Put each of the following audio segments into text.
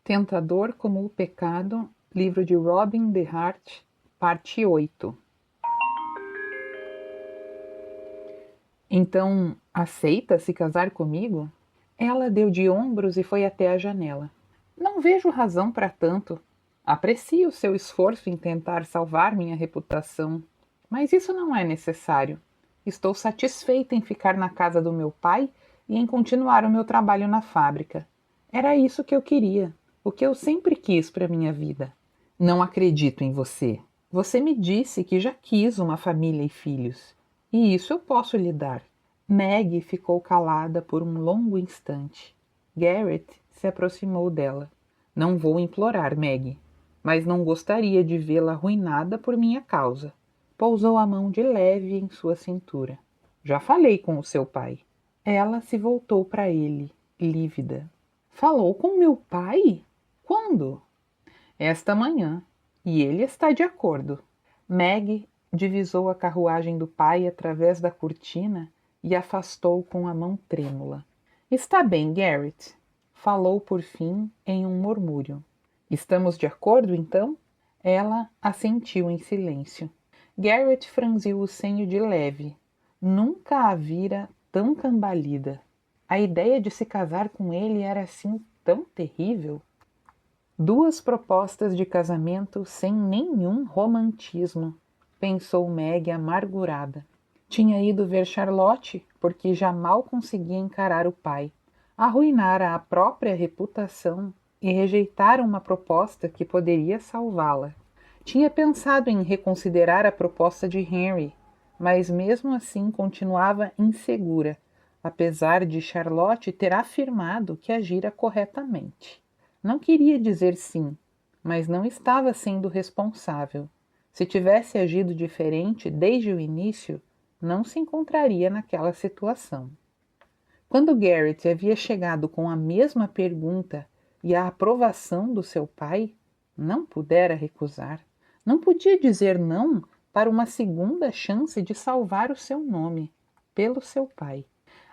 Tentador como o Pecado, livro de Robin DeHart, parte 8. Então, aceita se casar comigo? Ela deu de ombros e foi até a janela. Não vejo razão para tanto. Aprecio seu esforço em tentar salvar minha reputação, mas isso não é necessário. Estou satisfeita em ficar na casa do meu pai e em continuar o meu trabalho na fábrica. Era isso que eu queria, o que eu sempre quis para minha vida. Não acredito em você. Você me disse que já quis uma família e filhos, e isso eu posso lhe dar. Maggie ficou calada por um longo instante. Garrett se aproximou dela. Não vou implorar, Maggie, mas não gostaria de vê-la arruinada por minha causa. Pousou a mão de leve em sua cintura. Já falei com o seu pai. Ela se voltou para ele, lívida. Falou com meu pai? Quando? Esta manhã. E ele está de acordo. Maggie divisou a carruagem do pai através da cortina e afastou com a mão trêmula. Está bem, Garrett. Falou por fim em um murmúrio. Estamos de acordo, então? Ela assentiu em silêncio. Garrett franziu o senho de leve. Nunca a vira tão cambalida. A ideia de se casar com ele era assim tão terrível. 2 propostas de casamento sem nenhum romantismo, pensou Maggie amargurada. Tinha ido ver Charlotte porque já mal conseguia encarar o pai. Arruinara a própria reputação e rejeitara uma proposta que poderia salvá-la. Tinha pensado em reconsiderar a proposta de Henry, mas mesmo assim continuava insegura, apesar de Charlotte ter afirmado que agira corretamente. Não queria dizer sim, mas não estava sendo responsável. Se tivesse agido diferente desde o início, não se encontraria naquela situação. Quando Garrett havia chegado com a mesma pergunta e a aprovação do seu pai, não pudera recusar. Não podia dizer não para uma segunda chance de salvar o seu nome, pelo seu pai.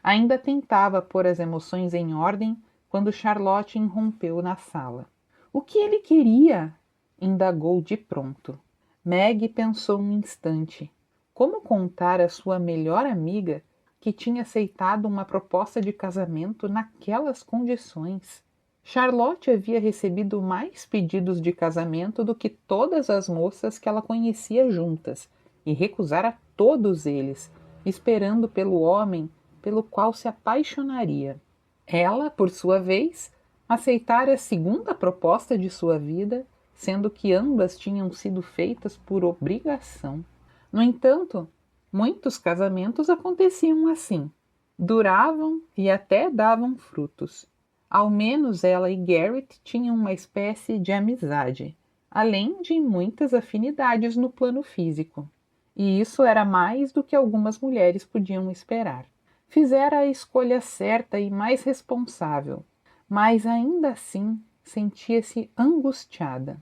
Ainda tentava pôr as emoções em ordem quando Charlotte irrompeu na sala. O que ele queria? Indagou de pronto. Maggie pensou um instante. Como contar à sua melhor amiga que tinha aceitado uma proposta de casamento naquelas condições? Charlotte havia recebido mais pedidos de casamento do que todas as moças que ela conhecia juntas, e recusara todos eles, esperando pelo homem pelo qual se apaixonaria. Ela, por sua vez, aceitara a segunda proposta de sua vida, sendo que ambas tinham sido feitas por obrigação. No entanto, muitos casamentos aconteciam assim. Duravam e até davam frutos. Ao menos ela e Garrett tinham uma espécie de amizade, além de muitas afinidades no plano físico. E isso era mais do que algumas mulheres podiam esperar. Fizera a escolha certa e mais responsável, mas ainda assim sentia-se angustiada.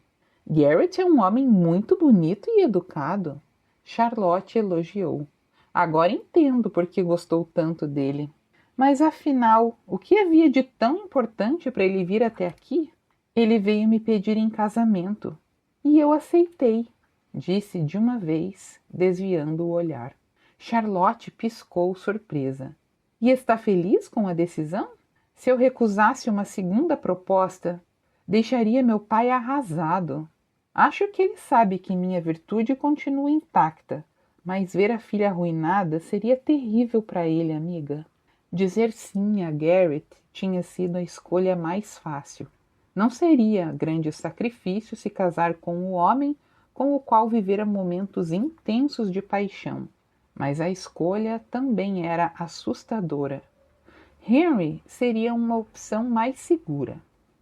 Garrett é um homem muito bonito e educado. Charlotte elogiou. Agora entendo por que gostou tanto dele. Mas afinal, o que havia de tão importante para ele vir até aqui? Ele veio me pedir em casamento. E eu aceitei, disse de uma vez, desviando o olhar. Charlotte piscou surpresa. E está feliz com a decisão? Se eu recusasse uma segunda proposta, deixaria meu pai arrasado. Acho que ele sabe que minha virtude continua intacta, mas ver a filha arruinada seria terrível para ele, amiga. Dizer sim a Garrett tinha sido a escolha mais fácil. Não seria grande sacrifício se casar com o homem com o qual vivera momentos intensos de paixão, mas a escolha também era assustadora. Henry seria uma opção mais segura.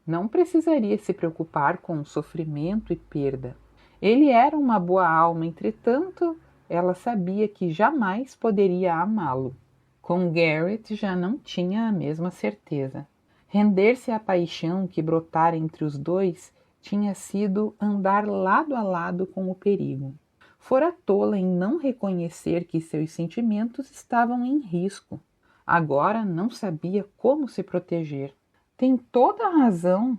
Não precisaria se preocupar com sofrimento e perda. Ele era uma boa alma, entretanto, ela sabia que jamais poderia amá-lo. Com Garrett já não tinha a mesma certeza. Render-se à paixão que brotara entre os dois tinha sido andar lado a lado com o perigo. Fora tola em não reconhecer que seus sentimentos estavam em risco. Agora não sabia como se proteger. Tem toda a razão.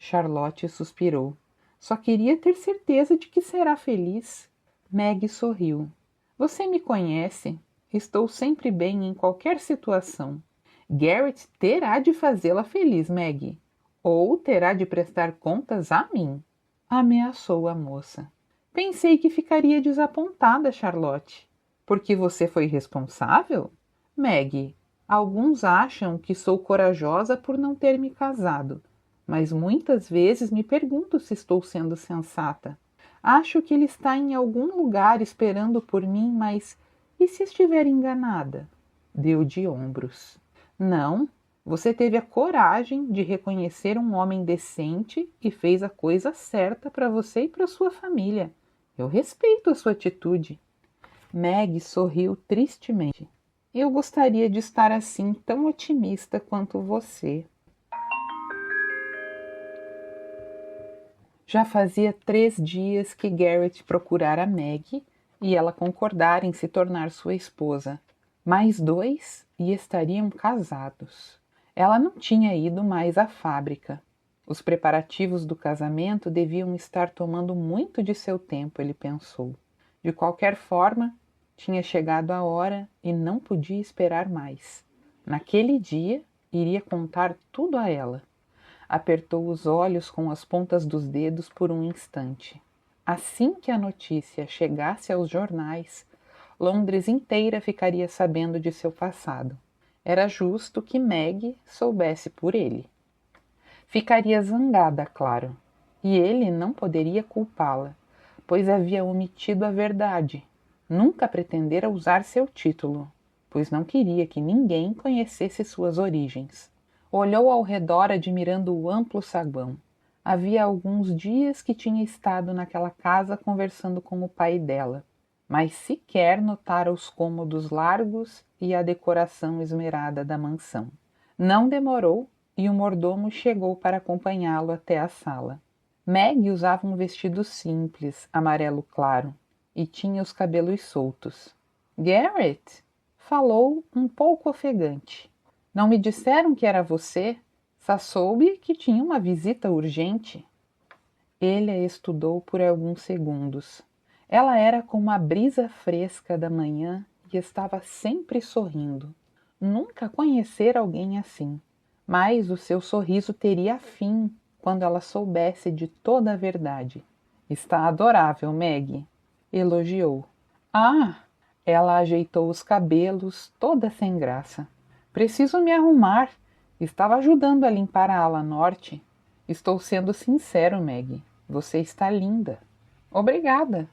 Charlotte suspirou. Só queria ter certeza de que será feliz. Meg sorriu. Você me conhece. Estou sempre bem em qualquer situação. Garrett terá de fazê-la feliz, Meg. Ou terá de prestar contas a mim. Ameaçou a moça. Pensei que ficaria desapontada, Charlotte. Porque você foi responsável? Meg, alguns acham que sou corajosa por não ter me casado, mas muitas vezes me pergunto se estou sendo sensata. Acho que ele está em algum lugar esperando por mim, mas e se estiver enganada? Deu de ombros. Não, você teve a coragem de reconhecer um homem decente e fez a coisa certa para você e para sua família. Eu respeito a sua atitude. Meg sorriu tristemente. Eu gostaria de estar assim tão otimista quanto você. Já fazia 3 dias que Garrett procurara Meg e ela concordara em se tornar sua esposa. Mais 2 e estariam casados. Ela não tinha ido mais à fábrica. Os preparativos do casamento deviam estar tomando muito de seu tempo, ele pensou. De qualquer forma, tinha chegado a hora e não podia esperar mais. Naquele dia, iria contar tudo a ela. Apertou os olhos com as pontas dos dedos por um instante. Assim que a notícia chegasse aos jornais, Londres inteira ficaria sabendo de seu passado. Era justo que Meg soubesse por ele. Ficaria zangada, claro, e ele não poderia culpá-la, pois havia omitido a verdade. Nunca pretendera usar seu título, pois não queria que ninguém conhecesse suas origens. Olhou ao redor admirando o amplo saguão. Havia alguns dias que tinha estado naquela casa conversando com o pai dela, mas sequer notara os cômodos largos e a decoração esmerada da mansão. Não demorou e o mordomo chegou para acompanhá-lo até a sala. Meg usava um vestido simples, amarelo claro, e tinha os cabelos soltos. Garrett? Falou um pouco ofegante. Não me disseram que era você? Só soube que tinha uma visita urgente. Ele a estudou por alguns segundos. Ela era como a brisa fresca da manhã e estava sempre sorrindo. Nunca conhecera alguém assim. Mas o seu sorriso teria fim quando ela soubesse de toda a verdade. Está adorável, Meg, elogiou. Ah! Ela ajeitou os cabelos, toda sem graça. Preciso me arrumar. Estava ajudando a limpar a ala norte. Estou sendo sincero, Meg. Você está linda. Obrigada.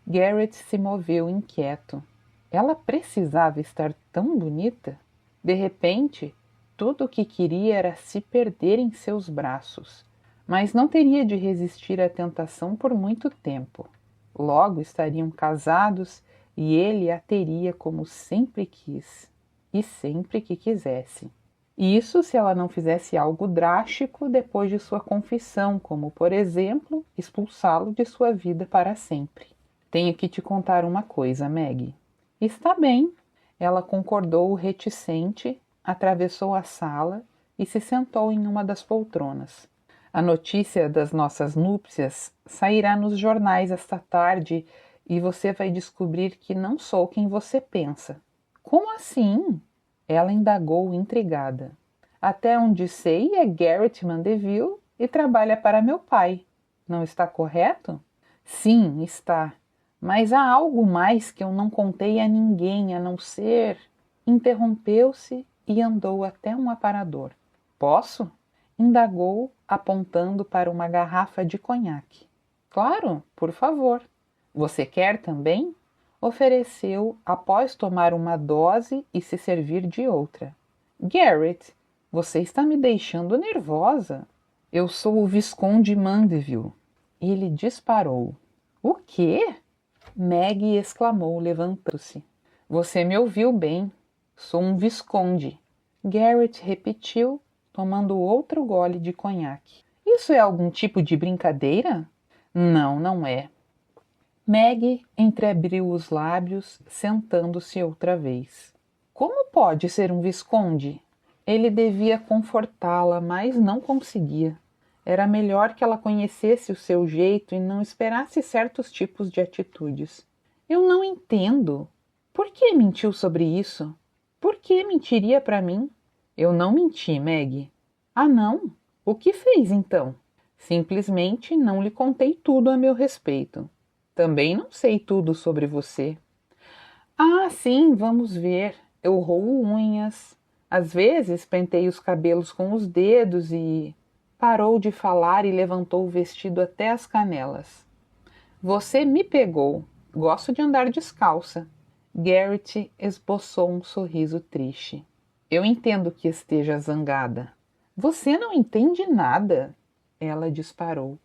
Garrett se moveu inquieto. Ela precisava estar tão bonita? De repente, tudo o que queria era se perder em seus braços, mas não teria de resistir à tentação por muito tempo. Logo estariam casados e ele a teria como sempre quis, e sempre que quisesse. Isso se ela não fizesse algo drástico depois de sua confissão, como, por exemplo, expulsá-lo de sua vida para sempre. Tenho que te contar uma coisa, Meg. Está bem. Ela concordou reticente, atravessou a sala e se sentou em uma das poltronas. A notícia das nossas núpcias sairá nos jornais esta tarde e você vai descobrir que não sou quem você pensa. Como assim? Ela indagou intrigada. Até onde sei é Garrett Mandeville e trabalha para meu pai. Não está correto? Sim, está. Mas há algo mais que eu não contei a ninguém a não ser... Interrompeu-se e andou até um aparador. Posso? Indagou, apontando para uma garrafa de conhaque. Claro, por favor. Você quer também? Ofereceu após tomar uma dose e se servir de outra. Garrett, você está me deixando nervosa. Eu sou o Visconde Mandeville. Ele disparou. O quê? Meg exclamou, levantando-se. Você me ouviu bem. Sou um visconde. Garrett repetiu, tomando outro gole de conhaque. Isso é algum tipo de brincadeira? Não, não é. Meg entreabriu os lábios, sentando-se outra vez. Como pode ser um visconde? Ele devia confortá-la, mas não conseguia. Era melhor que ela conhecesse o seu jeito e não esperasse certos tipos de atitudes. Eu não entendo. Por que mentiu sobre isso? Por que mentiria para mim? Eu não menti, Meg. Ah, não? O que fez então? Simplesmente não lhe contei tudo a meu respeito. Também não sei tudo sobre você. Ah, sim, vamos ver. Eu roo unhas. Às vezes pentei os cabelos com os dedos e... Parou de falar e levantou o vestido até as canelas. Você me pegou. Gosto de andar descalça. Garrett esboçou um sorriso triste. Eu entendo que esteja zangada. Você não entende nada. Ela disparou.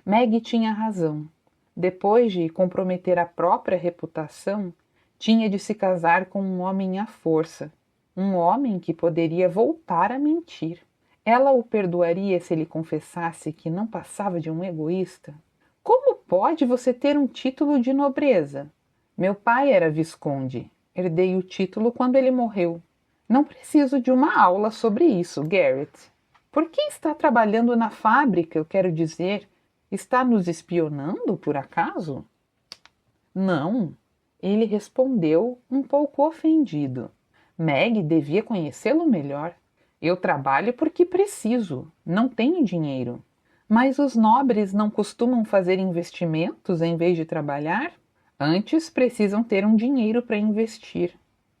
Meg tinha razão. Depois de comprometer a própria reputação, tinha de se casar com um homem à força. Um homem que poderia voltar a mentir. Ela o perdoaria se ele confessasse que não passava de um egoísta? Como pode você ter um título de nobreza? Meu pai era visconde. Herdei o título quando ele morreu. Não preciso de uma aula sobre isso, Garrett. Por que está trabalhando na fábrica, eu quero dizer? Está nos espionando, por acaso? Não. Ele respondeu, um pouco ofendido. Meg devia conhecê-lo melhor. Eu trabalho porque preciso, não tenho dinheiro. Mas os nobres não costumam fazer investimentos em vez de trabalhar? Antes precisam ter um dinheiro para investir.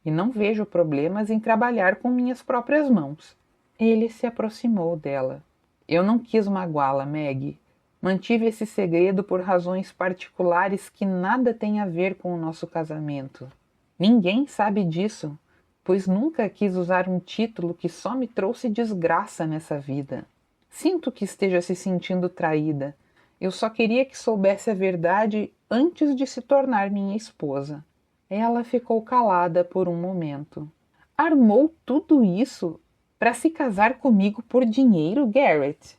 E não vejo problemas em trabalhar com minhas próprias mãos. Ele se aproximou dela. Eu não quis magoá-la, Meg. Mantive esse segredo por razões particulares que nada têm a ver com o nosso casamento. Ninguém sabe disso, pois nunca quis usar um título que só me trouxe desgraça nessa vida. Sinto que esteja se sentindo traída. Eu só queria que soubesse a verdade antes de se tornar minha esposa. Ela ficou calada por um momento. Armou tudo isso para se casar comigo por dinheiro, Garrett?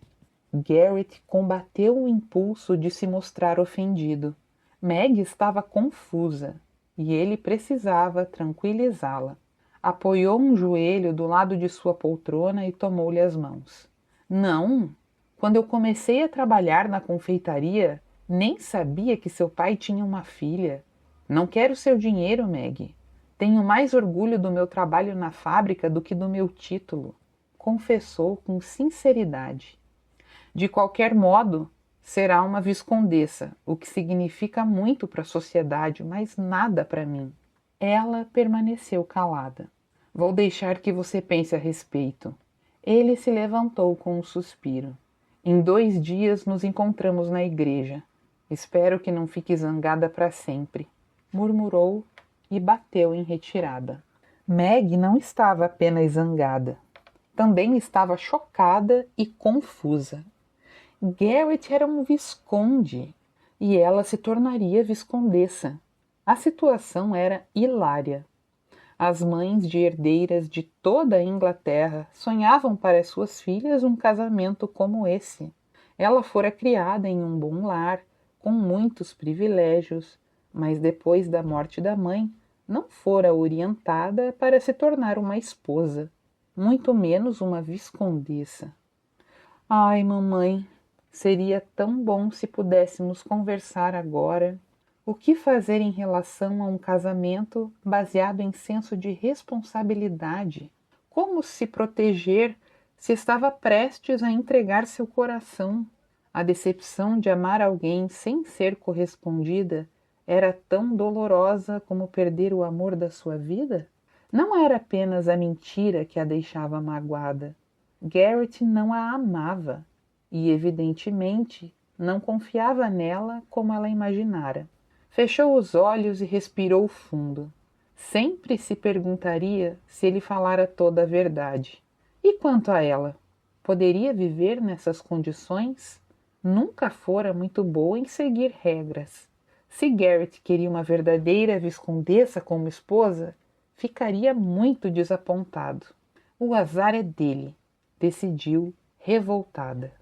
Garrett combateu o impulso de se mostrar ofendido. Meg estava confusa e ele precisava tranquilizá-la. Apoiou um joelho do lado de sua poltrona e tomou-lhe as mãos. Não! Quando eu comecei a trabalhar na confeitaria, nem sabia que seu pai tinha uma filha. Não quero seu dinheiro, Meg. Tenho mais orgulho do meu trabalho na fábrica do que do meu título, confessou com sinceridade. De qualquer modo, será uma viscondessa, o que significa muito para a sociedade, mas nada para mim. Ela permaneceu calada. Vou deixar que você pense a respeito. Ele se levantou com um suspiro. Em 2 dias nos encontramos na igreja. Espero que não fique zangada para sempre, murmurou e bateu em retirada. Meg não estava apenas zangada. Também estava chocada e confusa. Garrett era um visconde e ela se tornaria viscondessa. A situação era hilária. As mães de herdeiras de toda a Inglaterra sonhavam para suas filhas um casamento como esse. Ela fora criada em um bom lar, com muitos privilégios, mas depois da morte da mãe, não fora orientada para se tornar uma esposa, muito menos uma viscondessa. Ai, mamãe, seria tão bom se pudéssemos conversar agora. O que fazer em relação a um casamento baseado em senso de responsabilidade? Como se proteger se estava prestes a entregar seu coração? A decepção de amar alguém sem ser correspondida era tão dolorosa como perder o amor da sua vida? Não era apenas a mentira que a deixava magoada. Garrett não a amava e, evidentemente, não confiava nela como ela imaginara. Fechou os olhos e respirou fundo. Sempre se perguntaria se ele falara toda a verdade. E quanto a ela? Poderia viver nessas condições? Nunca fora muito boa em seguir regras. Se Garrett queria uma verdadeira viscondessa como esposa, ficaria muito desapontado. O azar é dele, decidiu, revoltada.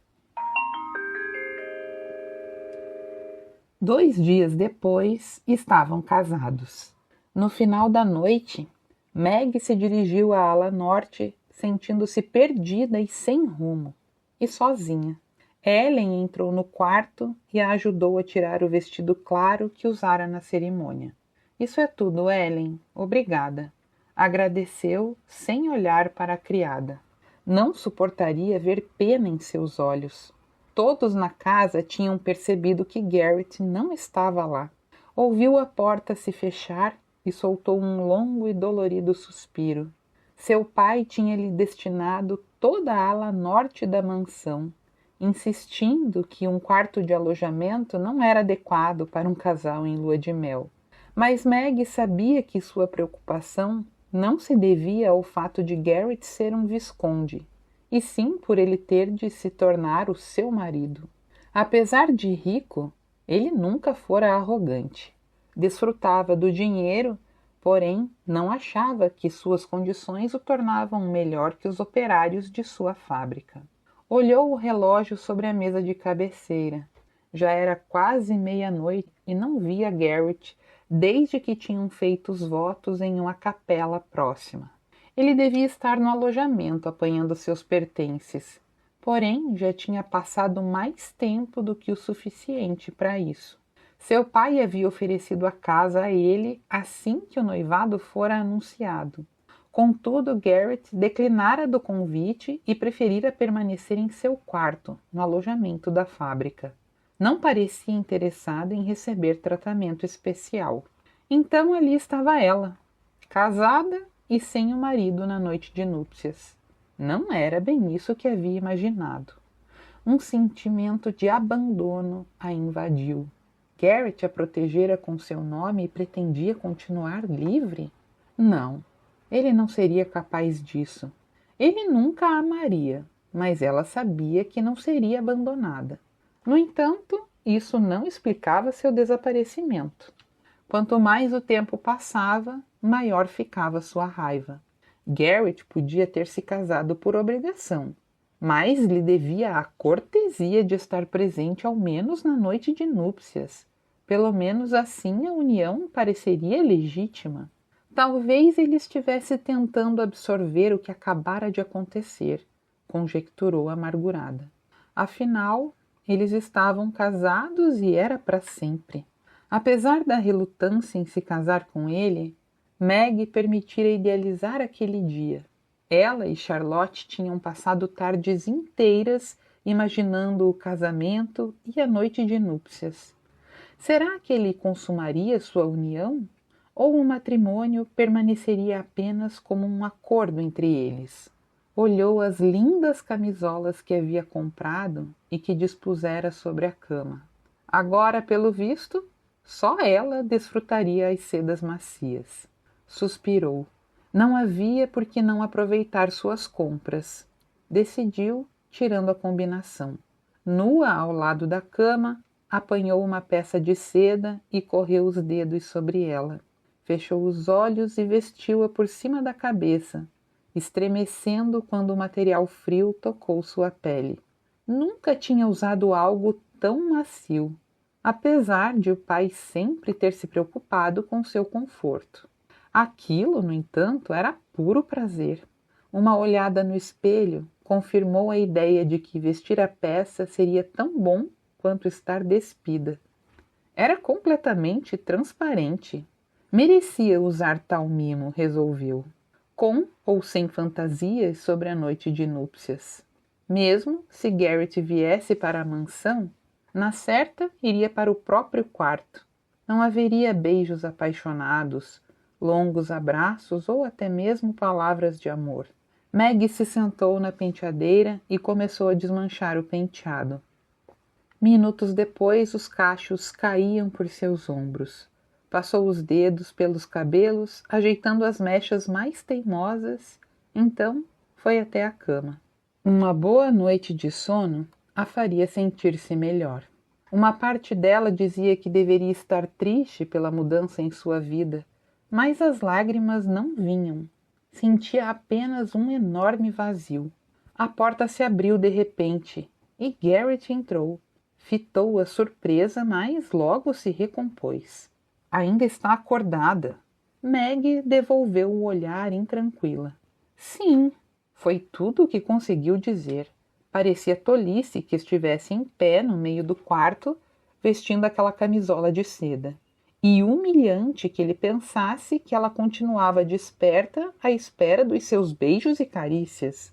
2 dias depois, estavam casados. No final da noite, Meg se dirigiu à ala norte, sentindo-se perdida e sem rumo, e sozinha. Ellen entrou no quarto e a ajudou a tirar o vestido claro que usara na cerimônia. Isso é tudo, Ellen. Obrigada. Agradeceu sem olhar para a criada. Não suportaria ver pena em seus olhos. Todos na casa tinham percebido que Garrett não estava lá. Ouviu a porta se fechar e soltou um longo e dolorido suspiro. Seu pai tinha lhe destinado toda a ala norte da mansão, insistindo que um quarto de alojamento não era adequado para um casal em lua de mel. Mas Meg sabia que sua preocupação não se devia ao fato de Garrett ser um visconde, e sim por ele ter de se tornar o seu marido. Apesar de rico, ele nunca fora arrogante. Desfrutava do dinheiro, porém não achava que suas condições o tornavam melhor que os operários de sua fábrica. Olhou o relógio sobre a mesa de cabeceira. Já era quase meia-noite e não via Garrett desde que tinham feito os votos em uma capela próxima. Ele devia estar no alojamento apanhando seus pertences, porém já tinha passado mais tempo do que o suficiente para isso. Seu pai havia oferecido a casa a ele assim que o noivado fora anunciado. Contudo, Garrett declinara do convite e preferira permanecer em seu quarto, no alojamento da fábrica. Não parecia interessado em receber tratamento especial. Então ali estava ela, casada e sem o marido na noite de núpcias. Não era bem isso que havia imaginado. Um sentimento de abandono a invadiu. Garrett a protegera com seu nome e pretendia continuar livre? Não, ele não seria capaz disso. Ele nunca a amaria, mas ela sabia que não seria abandonada. No entanto, isso não explicava seu desaparecimento. Quanto mais o tempo passava, maior ficava sua raiva. Garrett podia ter se casado por obrigação, mas lhe devia a cortesia de estar presente ao menos na noite de núpcias. Pelo menos assim a união pareceria legítima. Talvez ele estivesse tentando absorver o que acabara de acontecer, conjecturou amargurada. Afinal, eles estavam casados e era para sempre. Apesar da relutância em se casar com ele, Meg permitira idealizar aquele dia. Ela e Charlotte tinham passado tardes inteiras imaginando o casamento e a noite de núpcias. Será que ele consumaria sua união? Ou o matrimônio permaneceria apenas como um acordo entre eles? Olhou as lindas camisolas que havia comprado e que dispusera sobre a cama. Agora, pelo visto, só ela desfrutaria as sedas macias. Suspirou. Não havia por que não aproveitar suas compras. Decidiu, tirando a combinação. Nua ao lado da cama, apanhou uma peça de seda e correu os dedos sobre ela. Fechou os olhos e vestiu-a por cima da cabeça, estremecendo quando o material frio tocou sua pele. Nunca tinha usado algo tão macio, apesar de o pai sempre ter se preocupado com seu conforto. Aquilo, no entanto, era puro prazer. Uma olhada no espelho confirmou a ideia de que vestir a peça seria tão bom quanto estar despida. Era completamente transparente. Merecia usar tal mimo, resolveu, com ou sem fantasias sobre a noite de núpcias. Mesmo se Garrett viesse para a mansão, na certa iria para o próprio quarto. Não haveria beijos apaixonados, longos abraços ou até mesmo palavras de amor. Meg se sentou na penteadeira e começou a desmanchar o penteado. Minutos depois, os cachos caíam por seus ombros. Passou os dedos pelos cabelos, ajeitando as mechas mais teimosas, então foi até a cama. Uma boa noite de sono a faria sentir-se melhor. Uma parte dela dizia que deveria estar triste pela mudança em sua vida, mas as lágrimas não vinham. Sentia apenas um enorme vazio. A porta se abriu de repente e Garrett entrou. Fitou-a surpresa, mas logo se recompôs. Ainda está acordada. Meg devolveu o olhar intranquila. Sim, foi tudo o que conseguiu dizer. Parecia tolice que estivesse em pé no meio do quarto, vestindo aquela camisola de seda. E humilhante que ele pensasse que ela continuava desperta à espera dos seus beijos e carícias.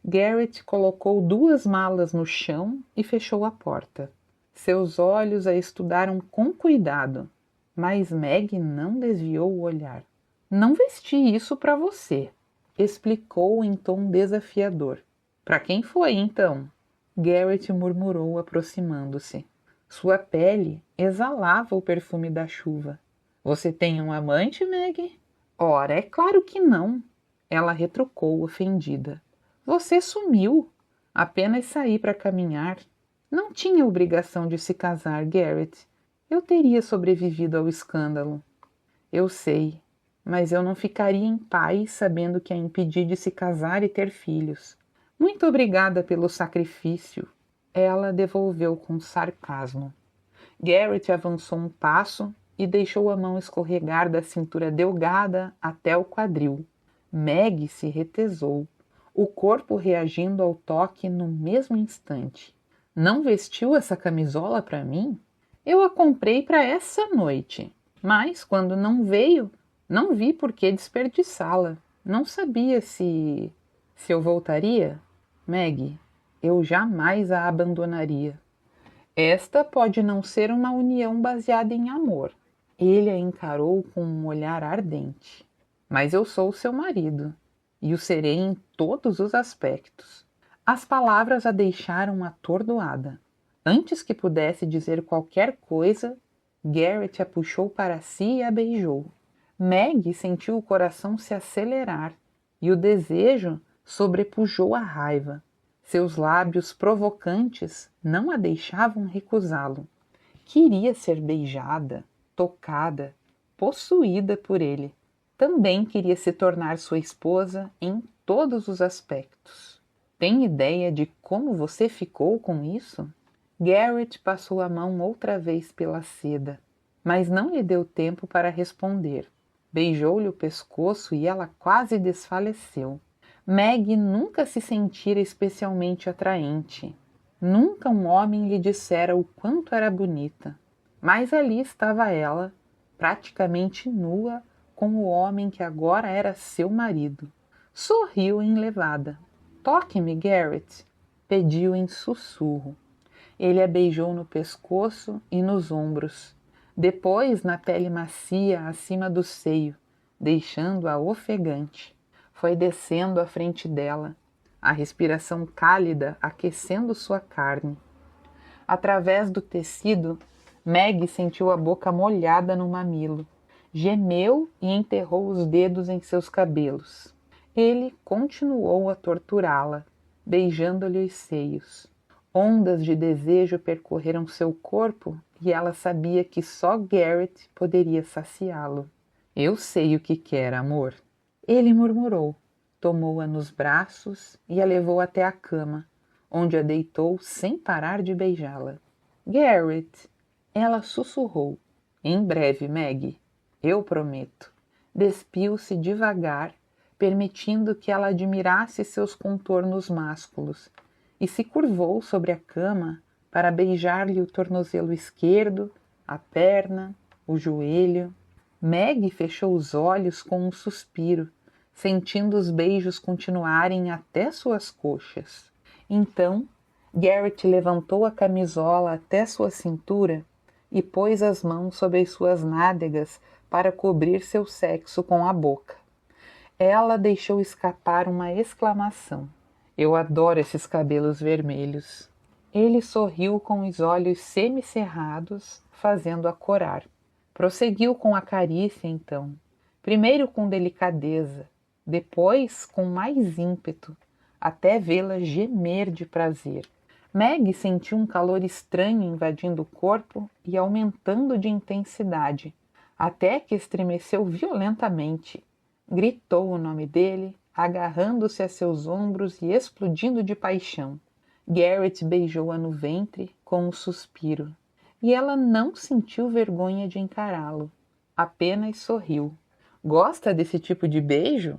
Garrett colocou 2 malas no chão e fechou a porta. Seus olhos a estudaram com cuidado, mas Meg não desviou o olhar. Não vesti isso para você, explicou em tom desafiador. Para quem foi, então? Garrett murmurou, aproximando-se. Sua pele exalava o perfume da chuva. Você tem um amante, Meg? Ora, é claro que não. Ela retrucou, ofendida. Você sumiu. Apenas saí para caminhar. Não tinha obrigação de se casar, Garrett. Eu teria sobrevivido ao escândalo. Eu sei, mas eu não ficaria em paz sabendo que a impedi de se casar e ter filhos. Muito obrigada pelo sacrifício. Ela devolveu com sarcasmo. Garrett avançou um passo e deixou a mão escorregar da cintura delgada até o quadril. Meg se retesou, o corpo reagindo ao toque no mesmo instante. Não vestiu essa camisola para mim? Eu a comprei para essa noite, mas quando não veio, não vi por que desperdiçá-la. Não sabia se eu voltaria? Meg, eu jamais a abandonaria. Esta pode não ser uma união baseada em amor. Ele a encarou com um olhar ardente. Mas eu sou seu marido, e o serei em todos os aspectos. As palavras a deixaram atordoada. Antes que pudesse dizer qualquer coisa, Garrett a puxou para si e a beijou. Meg sentiu o coração se acelerar, e o desejo sobrepujou a raiva. Seus lábios provocantes não a deixavam recusá-lo. Queria ser beijada, tocada, possuída por ele. Também queria se tornar sua esposa em todos os aspectos. Tem ideia de como você ficou com isso? Garrett passou a mão outra vez pela seda, mas não lhe deu tempo para responder. Beijou-lhe o pescoço e ela quase desfaleceu. Meg nunca se sentira especialmente atraente. Nunca um homem lhe dissera o quanto era bonita. Mas ali estava ela, praticamente nua, com o homem que agora era seu marido. Sorriu enlevada. Toque-me, Garrett, pediu em sussurro. Ele a beijou no pescoço e nos ombros, depois na pele macia acima do seio, deixando-a ofegante. Foi descendo à frente dela, a respiração cálida aquecendo sua carne. Através do tecido, Meg sentiu a boca molhada no mamilo. Gemeu e enterrou os dedos em seus cabelos. Ele continuou a torturá-la, beijando-lhe os seios. Ondas de desejo percorreram seu corpo e ela sabia que só Garrett poderia saciá-lo. Eu sei o que quer, amor. Ele murmurou, tomou-a nos braços e a levou até a cama, onde a deitou sem parar de beijá-la. Garrett, ela sussurrou. Em breve, Meg. Eu prometo. Despiu-se devagar, permitindo que ela admirasse seus contornos másculos, e se curvou sobre a cama para beijar-lhe o tornozelo esquerdo, a perna, o joelho. Meg fechou os olhos com um suspiro, sentindo os beijos continuarem até suas coxas. Então, Garrett levantou a camisola até sua cintura e pôs as mãos sobre as suas nádegas para cobrir seu sexo com a boca. Ela deixou escapar uma exclamação. Eu adoro esses cabelos vermelhos. Ele sorriu com os olhos semicerrados, fazendo-a corar. Prosseguiu com a carícia, então. Primeiro com delicadeza, depois com mais ímpeto, até vê-la gemer de prazer. Meg sentiu um calor estranho invadindo o corpo e aumentando de intensidade, até que estremeceu violentamente. Gritou o nome dele, agarrando-se a seus ombros e explodindo de paixão. Garrett beijou-a no ventre com um suspiro, e ela não sentiu vergonha de encará-lo. Apenas sorriu. Gosta desse tipo de beijo?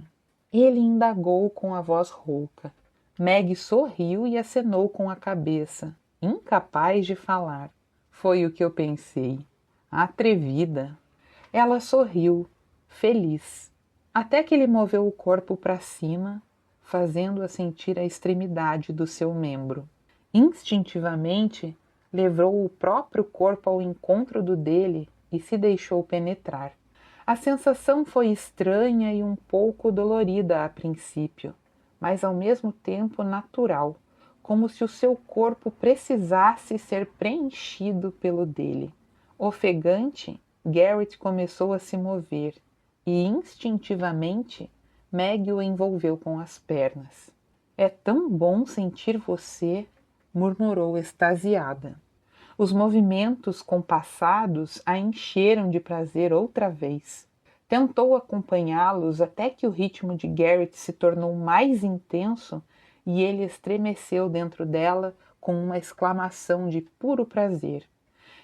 Ele indagou com a voz rouca. Meg sorriu e acenou com a cabeça, incapaz de falar. Foi o que eu pensei. Atrevida. Ela sorriu, feliz, até que ele moveu o corpo para cima, fazendo-a sentir a extremidade do seu membro. Instintivamente, levou o próprio corpo ao encontro do dele e se deixou penetrar. A sensação foi estranha e um pouco dolorida a princípio, mas ao mesmo tempo natural, como se o seu corpo precisasse ser preenchido pelo dele. Ofegante, Garrett começou a se mover e, instintivamente, Meg o envolveu com as pernas. É tão bom sentir você, murmurou extasiada. Os movimentos compassados a encheram de prazer outra vez. Tentou acompanhá-los até que o ritmo de Garrett se tornou mais intenso e ele estremeceu dentro dela com uma exclamação de puro prazer.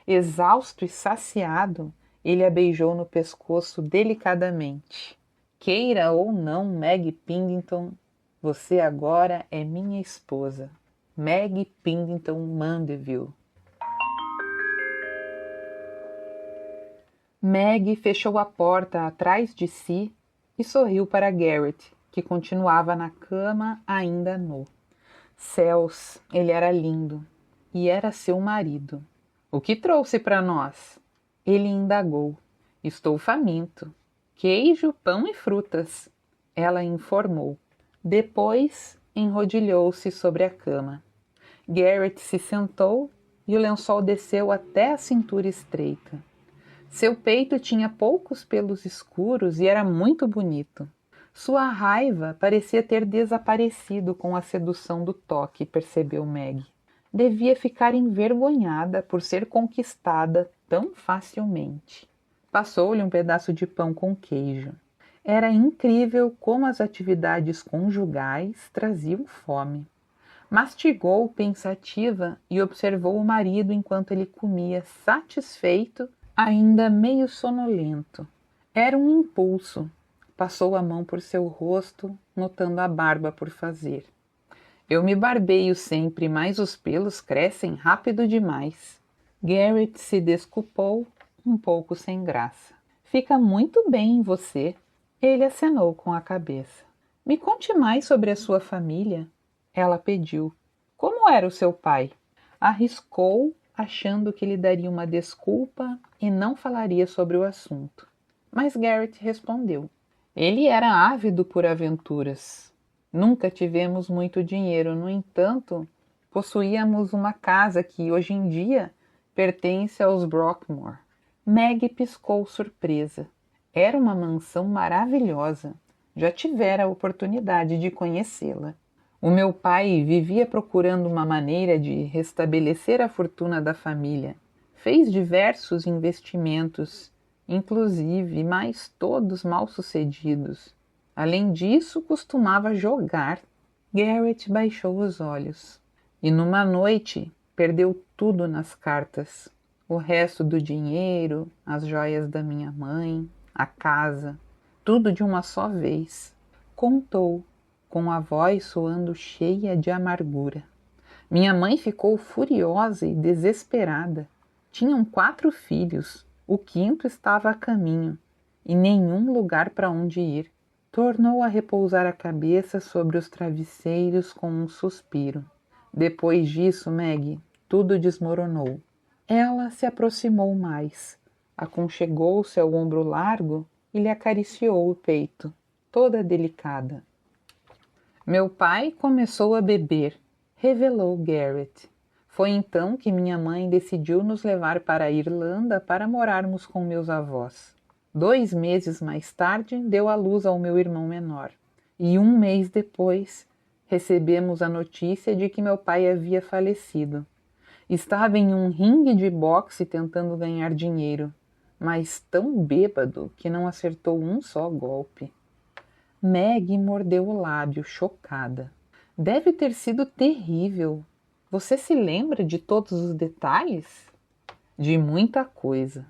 Exausto e saciado, ele a beijou no pescoço delicadamente. Queira ou não, Meg Pindington, você agora é minha esposa. Meg Pindington Mandeville. Meg fechou a porta atrás de si e sorriu para Garrett, que continuava na cama ainda nu. Céus, ele era lindo e era seu marido. O que trouxe para nós? Ele indagou. Estou faminto. Queijo, pão e frutas. Ela informou. Depois enrodilhou-se sobre a cama. Garrett se sentou e o lençol desceu até a cintura estreita. Seu peito tinha poucos pelos escuros e era muito bonito. Sua raiva parecia ter desaparecido com a sedução do toque, percebeu Meg. Devia ficar envergonhada por ser conquistada tão facilmente. Passou-lhe um pedaço de pão com queijo. Era incrível como as atividades conjugais traziam fome. Mastigou pensativa e observou o marido enquanto ele comia satisfeito, ainda meio sonolento. Era um impulso. Passou a mão por seu rosto, notando a barba por fazer. Eu me barbeio sempre, mas os pelos crescem rápido demais. Garrett se desculpou, um pouco sem graça. Fica muito bem em você. Ele acenou com a cabeça. Me conte mais sobre a sua família. Ela pediu. Como era o seu pai? Arriscou, achando que lhe daria uma desculpa e não falaria sobre o assunto. Mas Garrett respondeu. Ele era ávido por aventuras. Nunca tivemos muito dinheiro, no entanto, possuíamos uma casa que, hoje em dia, pertence aos Brockmore. Meg piscou surpresa. Era uma mansão maravilhosa. Já tivera a oportunidade de conhecê-la. O meu pai vivia procurando uma maneira de restabelecer a fortuna da família. Fez diversos investimentos, inclusive, mas todos mal-sucedidos. Além disso, costumava jogar. Garrett baixou os olhos. E numa noite, perdeu tudo nas cartas. O resto do dinheiro, as joias da minha mãe, a casa, tudo de uma só vez. Contou, com a voz soando cheia de amargura. Minha mãe ficou furiosa e desesperada. Tinham 4 filhos, o 5º estava a caminho, e nenhum lugar para onde ir. Tornou a repousar a cabeça sobre os travesseiros com um suspiro. Depois disso, Meg, tudo desmoronou. Ela se aproximou mais, aconchegou-se ao ombro largo e lhe acariciou o peito, toda delicada. Meu pai começou a beber, revelou Garrett. Foi então que minha mãe decidiu nos levar para a Irlanda para morarmos com meus avós. 2 meses mais tarde, deu à luz ao meu irmão menor. E 1 mês depois, recebemos a notícia de que meu pai havia falecido. Estava em um ringue de boxe tentando ganhar dinheiro, mas tão bêbado que não acertou um só golpe. Meg mordeu o lábio, chocada. Deve ter sido terrível. Você se lembra de todos os detalhes? De muita coisa.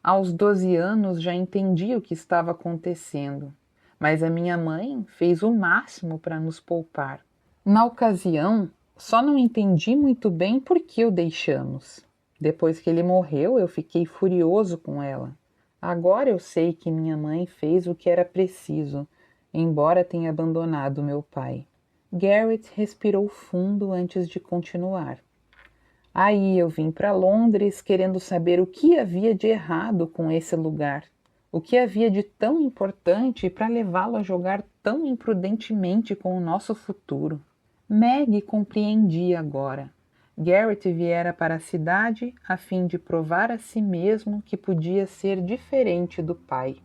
Aos 12 anos já entendi o que estava acontecendo, mas a minha mãe fez o máximo para nos poupar. Na ocasião, só não entendi muito bem por que o deixamos. Depois que ele morreu, eu fiquei furioso com ela. Agora eu sei que minha mãe fez o que era preciso, embora tenha abandonado meu pai. Garrett respirou fundo antes de continuar. Aí eu vim para Londres querendo saber o que havia de errado com esse lugar. O que havia de tão importante para levá-lo a jogar tão imprudentemente com o nosso futuro? Meg compreendia agora. Garrett viera para a cidade a fim de provar a si mesmo que podia ser diferente do pai.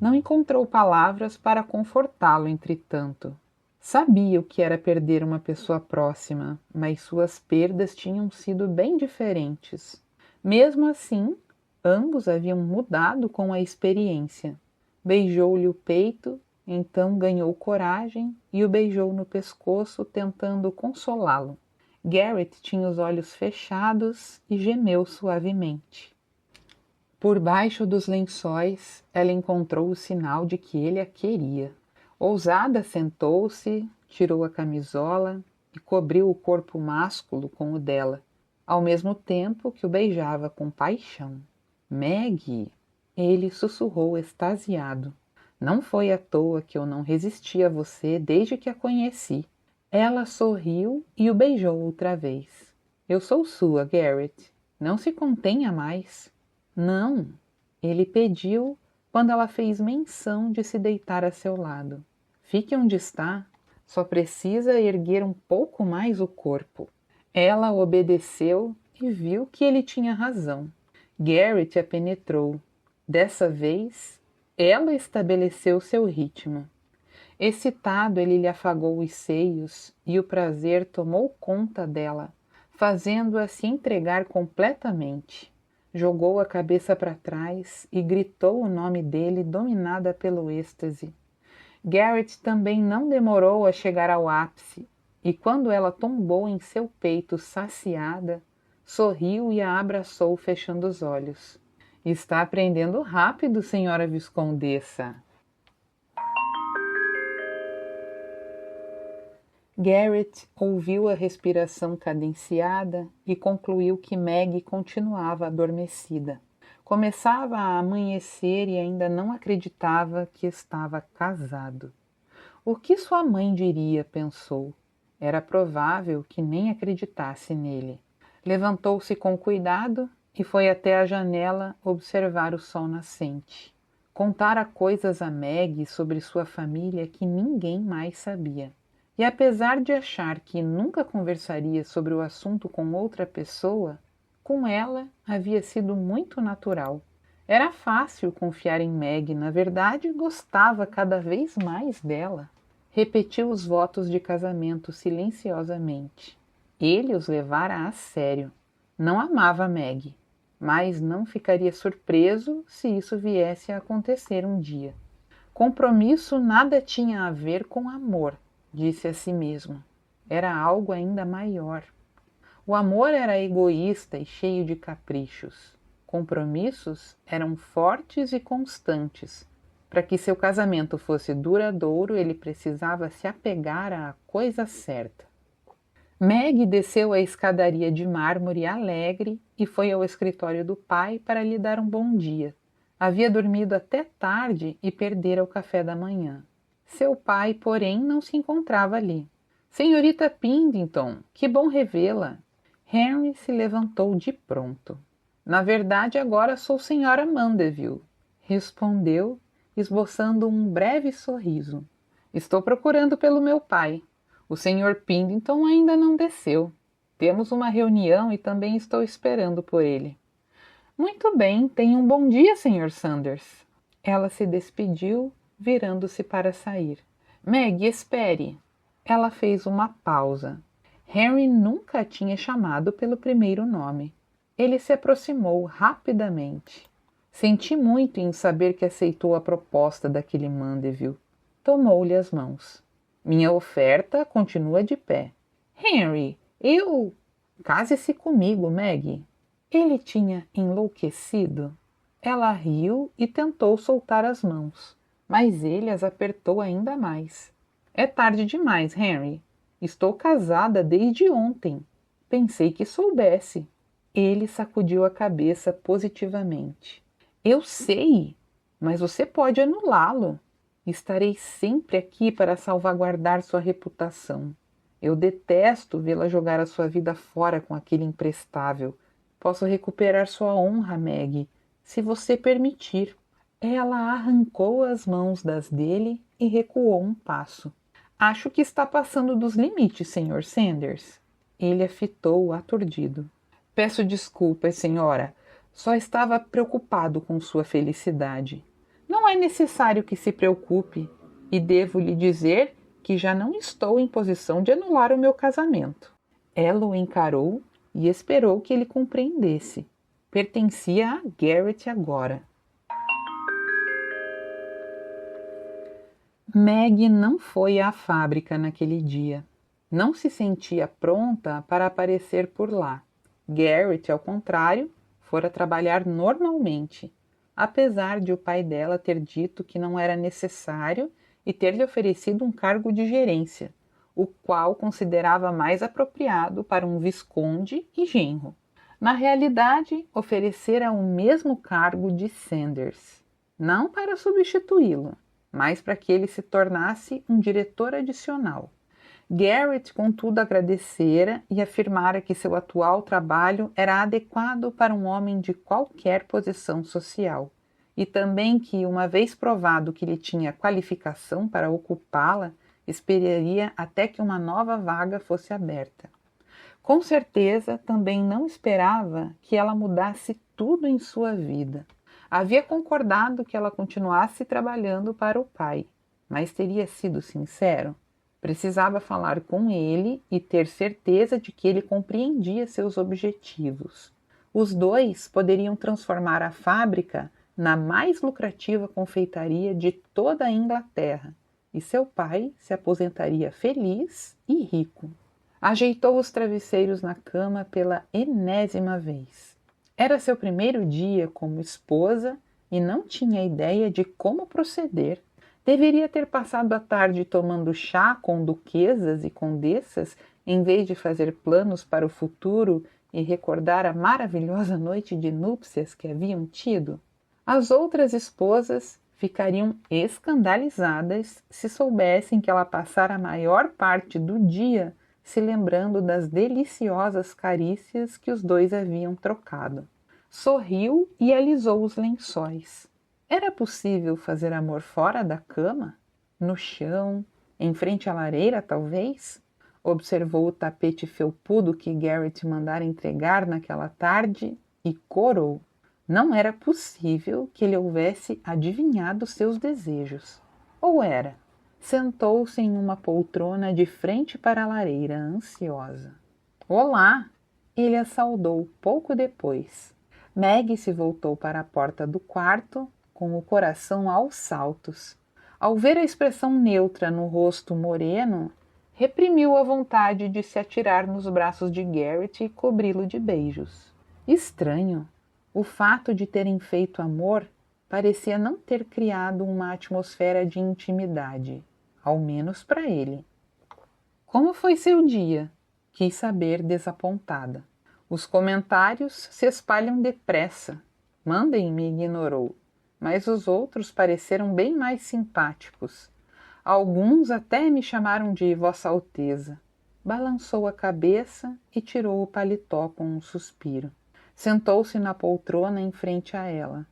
Não encontrou palavras para confortá-lo, entretanto. Sabia o que era perder uma pessoa próxima, mas suas perdas tinham sido bem diferentes. Mesmo assim, ambos haviam mudado com a experiência. Beijou-lhe o peito, então ganhou coragem e o beijou no pescoço, tentando consolá-lo. Garrett tinha os olhos fechados e gemeu suavemente. Por baixo dos lençóis, ela encontrou o sinal de que ele a queria. Ousada, sentou-se, tirou a camisola e cobriu o corpo másculo com o dela, ao mesmo tempo que o beijava com paixão. Maggie, ele sussurrou extasiado. Não foi à toa que eu não resisti a você desde que a conheci. Ela sorriu e o beijou outra vez. Eu sou sua, Garrett. Não se contenha mais. Não, ele pediu quando ela fez menção de se deitar a seu lado. Fique onde está, só precisa erguer um pouco mais o corpo. Ela obedeceu e viu que ele tinha razão. Garrett a penetrou. Dessa vez, ela estabeleceu seu ritmo. Excitado, ele lhe afagou os seios e o prazer tomou conta dela, fazendo-a se entregar completamente. Jogou a cabeça para trás e gritou o nome dele, dominada pelo êxtase. Garrett também não demorou a chegar ao ápice, e quando ela tombou em seu peito saciada, sorriu e a abraçou fechando os olhos. Está aprendendo rápido, senhora Viscondessa. Garrett ouviu a respiração cadenciada e concluiu que Meg continuava adormecida. Começava a amanhecer e ainda não acreditava que estava casado. O que sua mãe diria, pensou. Era provável que nem acreditasse nele. Levantou-se com cuidado e foi até a janela observar o sol nascente. Contara coisas a Meg sobre sua família que ninguém mais sabia. E apesar de achar que nunca conversaria sobre o assunto com outra pessoa, com ela havia sido muito natural. Era fácil confiar em Meg, na verdade gostava cada vez mais dela. Repetiu os votos de casamento silenciosamente. Ele os levara a sério. Não amava Meg, mas não ficaria surpreso se isso viesse a acontecer um dia. Compromisso nada tinha a ver com amor, disse a si mesmo. Era algo ainda maior. O amor era egoísta e cheio de caprichos. Compromissos eram fortes e constantes. Para que seu casamento fosse duradouro, ele precisava se apegar à coisa certa. Meg desceu a escadaria de mármore alegre e foi ao escritório do pai para lhe dar um bom dia. Havia dormido até tarde e perdera o café da manhã. Seu pai, porém, não se encontrava ali. Senhorita Pindington, que bom revê-la. Henry se levantou de pronto. Na verdade, agora sou senhora Mandeville, respondeu, esboçando um breve sorriso. Estou procurando pelo meu pai. O senhor Pindington ainda não desceu. Temos uma reunião e também estou esperando por ele. Muito bem, tenha um bom dia, senhor Sanders. Ela se despediu, virando-se para sair. Meg, espere. Ela fez uma pausa. Henry nunca a tinha chamado pelo primeiro nome. Ele se aproximou rapidamente. Senti muito em saber que aceitou a proposta daquele Mandeville. Tomou-lhe as mãos. Minha oferta continua de pé. Henry, eu... Case-se comigo, Meg. Ele tinha enlouquecido. Ela riu e tentou soltar as mãos, mas ele as apertou ainda mais. É tarde demais, Henry. Estou casada desde ontem. Pensei que soubesse. Ele sacudiu a cabeça positivamente. Eu sei, mas você pode anulá-lo. Estarei sempre aqui para salvaguardar sua reputação. Eu detesto vê-la jogar a sua vida fora com aquele imprestável. Posso recuperar sua honra, Meg, se você permitir. Ela arrancou as mãos das dele e recuou um passo. Acho que está passando dos limites, Sr. Sanders. Ele a fitou aturdido. Peço desculpas, senhora. Só estava preocupado com sua felicidade. Não é necessário que se preocupe, e devo lhe dizer que já não estou em posição de anular o meu casamento. Ela o encarou e esperou que ele compreendesse. Pertencia a Garrett agora. Meg não foi à fábrica naquele dia. Não se sentia pronta para aparecer por lá. Garrett, ao contrário, fora trabalhar normalmente, apesar de o pai dela ter dito que não era necessário e ter-lhe oferecido um cargo de gerência, o qual considerava mais apropriado para um visconde e genro. Na realidade, oferecera o mesmo cargo de Sanders, não para substituí-lo, mas para que ele se tornasse um diretor adicional. Garrett, contudo, agradecera e afirmara que seu atual trabalho era adequado para um homem de qualquer posição social, e também que, uma vez provado que ele tinha qualificação para ocupá-la, esperaria até que uma nova vaga fosse aberta. Com certeza, também não esperava que ela mudasse tudo em sua vida. Havia concordado que ela continuasse trabalhando para o pai, mas teria sido sincero. Precisava falar com ele e ter certeza de que ele compreendia seus objetivos. Os dois poderiam transformar a fábrica na mais lucrativa confeitaria de toda a Inglaterra, e seu pai se aposentaria feliz e rico. Ajeitou os travesseiros na cama pela enésima vez. Era seu primeiro dia como esposa e não tinha ideia de como proceder. Deveria ter passado a tarde tomando chá com duquesas e condessas, em vez de fazer planos para o futuro e recordar a maravilhosa noite de núpcias que haviam tido. As outras esposas ficariam escandalizadas se soubessem que ela passara a maior parte do dia se lembrando das deliciosas carícias que os dois haviam trocado. Sorriu e alisou os lençóis. Era possível fazer amor fora da cama? No chão? Em frente à lareira, talvez? Observou o tapete felpudo que Garrett mandara entregar naquela tarde e corou. Não era possível que ele houvesse adivinhado seus desejos. Ou era? Sentou-se em uma poltrona de frente para a lareira, ansiosa. Olá! Ele a saudou pouco depois. Meg se voltou para a porta do quarto, com o coração aos saltos. Ao ver a expressão neutra no rosto moreno, reprimiu a vontade de se atirar nos braços de Garrett e cobri-lo de beijos. Estranho! O fato de terem feito amor parecia não ter criado uma atmosfera de intimidade, ao menos para ele. Como foi seu dia? Quis saber, desapontada. Os comentários se espalham depressa. Mandem me ignorou, mas os outros pareceram bem mais simpáticos. Alguns até me chamaram de Vossa Alteza. Balançou a cabeça e tirou o paletó com um suspiro. Sentou-se na poltrona em frente a ela.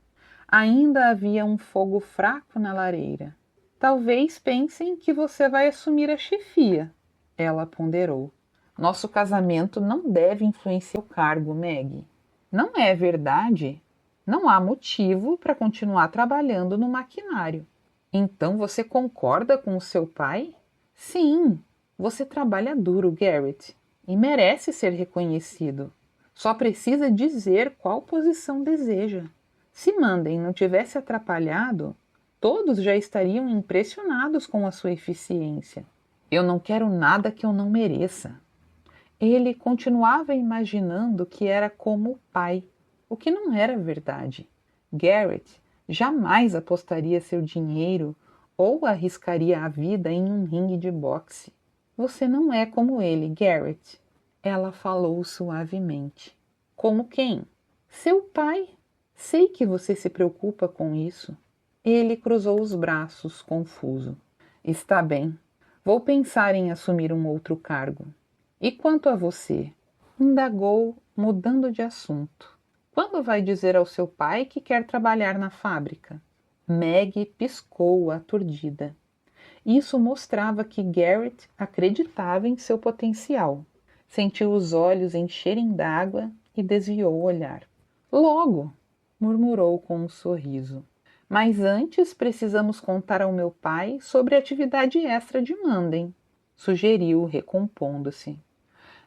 Ainda havia um fogo fraco na lareira. Talvez pensem que você vai assumir a chefia, ela ponderou. Nosso casamento não deve influenciar o cargo, Meg. Não é verdade? Não há motivo para continuar trabalhando no maquinário. Então você concorda com o seu pai? Sim, você trabalha duro, Garrett, e merece ser reconhecido. Só precisa dizer qual posição deseja. Se Manden não tivesse atrapalhado, todos já estariam impressionados com a sua eficiência. Eu não quero nada que eu não mereça. Ele continuava imaginando que era como o pai, o que não era verdade. Garrett jamais apostaria seu dinheiro ou arriscaria a vida em um ringue de boxe. Você não é como ele, Garrett. Ela falou suavemente. Como quem? Seu pai. Sei que você se preocupa com isso. Ele cruzou os braços, confuso. Está bem. Vou pensar em assumir um outro cargo. E quanto a você? Indagou, mudando de assunto. Quando vai dizer ao seu pai que quer trabalhar na fábrica? Maggie piscou, aturdida. Isso mostrava que Garrett acreditava em seu potencial. Sentiu os olhos encherem d'água e desviou o olhar. Logo, murmurou com um sorriso. Mas antes precisamos contar ao meu pai sobre a atividade extra de Manden, sugeriu, recompondo-se.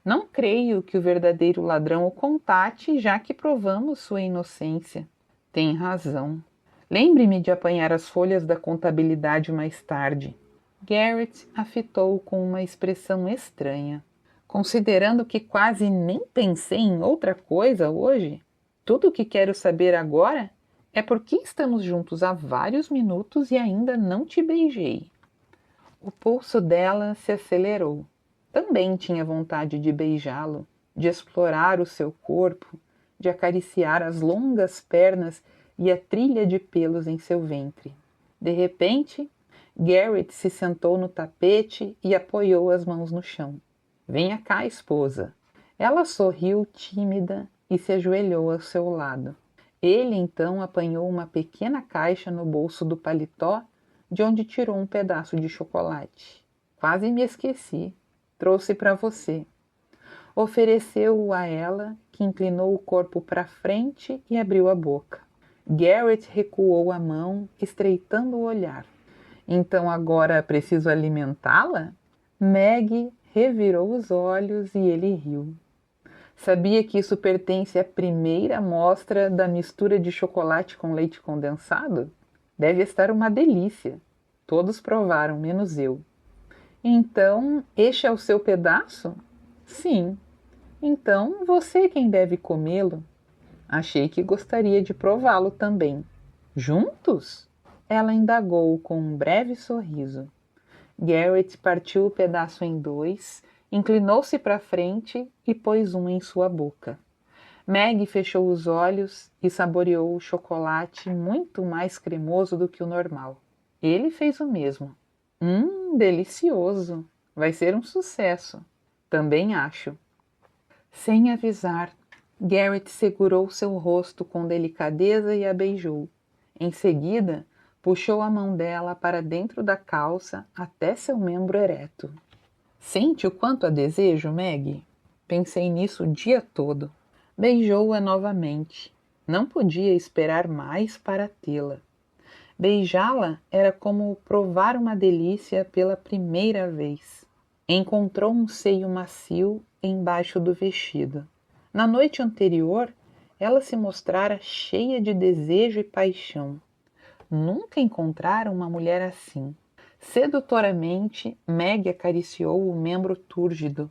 Não creio que o verdadeiro ladrão o contate, já que provamos sua inocência. Tem razão. Lembre-me de apanhar as folhas da contabilidade mais tarde. Garrett a fitou com uma expressão estranha. Considerando que quase nem pensei em outra coisa hoje, tudo o que quero saber agora é por que estamos juntos há vários minutos e ainda não te beijei. O pulso dela se acelerou. Também tinha vontade de beijá-lo, de explorar o seu corpo, de acariciar as longas pernas e a trilha de pelos em seu ventre. De repente, Garrett se sentou no tapete e apoiou as mãos no chão. Venha cá, esposa. Ela sorriu tímida e se ajoelhou ao seu lado. Ele então apanhou uma pequena caixa no bolso do paletó, de onde tirou um pedaço de chocolate. Quase me esqueci. Trouxe para você. Ofereceu-o a ela, que inclinou o corpo para frente e abriu a boca. Garrett recuou a mão, estreitando o olhar. Então agora preciso alimentá-la? Maggie revirou os olhos e ele riu. Sabia que isso pertence à primeira amostra da mistura de chocolate com leite condensado? Deve estar uma delícia. Todos provaram, menos eu. Então, este é o seu pedaço? Sim. Então, você quem deve comê-lo. Achei que gostaria de prová-lo também. Juntos? Ela indagou com um breve sorriso. Garrett partiu o pedaço em dois, inclinou-se para frente e pôs um em sua boca. Maggie fechou os olhos e saboreou o chocolate muito mais cremoso do que o normal. Ele fez o mesmo. Delicioso! Vai ser um sucesso. Também acho. Sem avisar, Garrett segurou seu rosto com delicadeza e a beijou. Em seguida, puxou a mão dela para dentro da calça até seu membro ereto. Sente o quanto a desejo, Maggie? Pensei nisso o dia todo. Beijou-a novamente. Não podia esperar mais para tê-la. Beijá-la era como provar uma delícia pela primeira vez. Encontrou um seio macio embaixo do vestido. Na noite anterior, ela se mostrara cheia de desejo e paixão. Nunca encontrara uma mulher assim. Sedutoramente, Maggie acariciou o membro túrgido.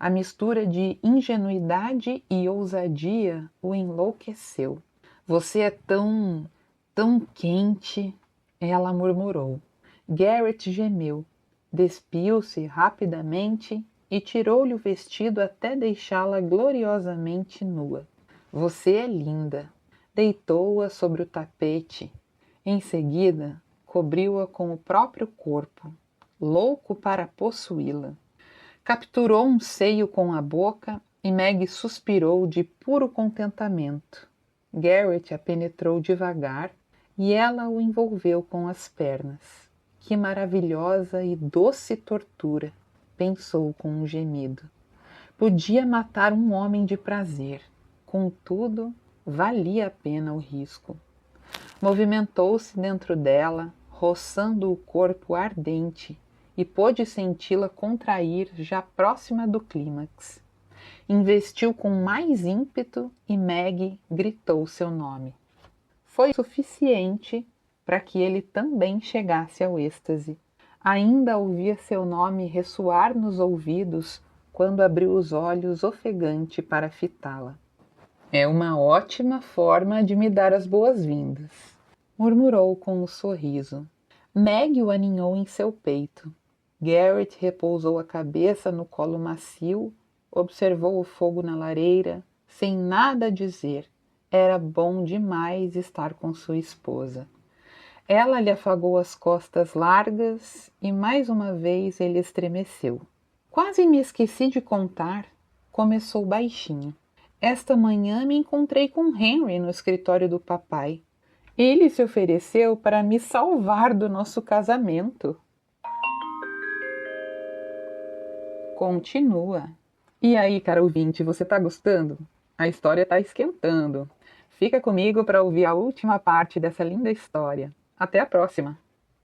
A mistura de ingenuidade e ousadia o enlouqueceu. Você é tão quente, ela murmurou. Garrett gemeu, despiu-se rapidamente e tirou-lhe o vestido até deixá-la gloriosamente nua. Você é linda. Deitou-a sobre o tapete. Em seguida, cobriu-a com o próprio corpo, louco para possuí-la. Capturou um seio com a boca e Maggie suspirou de puro contentamento. Garrett a penetrou devagar e ela o envolveu com as pernas. Que maravilhosa e doce tortura, pensou com um gemido. Podia matar um homem de prazer, contudo, valia a pena o risco. Movimentou-se dentro dela, roçando o corpo ardente, e pôde senti-la contrair já próxima do clímax. Investiu com mais ímpeto e Maggie gritou seu nome. Foi suficiente para que ele também chegasse ao êxtase. Ainda ouvia seu nome ressoar nos ouvidos quando abriu os olhos ofegante para fitá-la. É uma ótima forma de me dar as boas-vindas, murmurou com um sorriso. Maggie o aninhou em seu peito. Garrett repousou a cabeça no colo macio, observou o fogo na lareira, sem nada dizer. Era bom demais estar com sua esposa. Ela lhe afagou as costas largas e mais uma vez ele estremeceu. Quase me esqueci de contar, começou baixinho. Esta manhã me encontrei com Henry no escritório do papai. Ele se ofereceu para me salvar do nosso casamento. Continua. E aí, cara ouvinte, você tá gostando? A história tá esquentando. Fica comigo para ouvir a última parte dessa linda história. Até a próxima!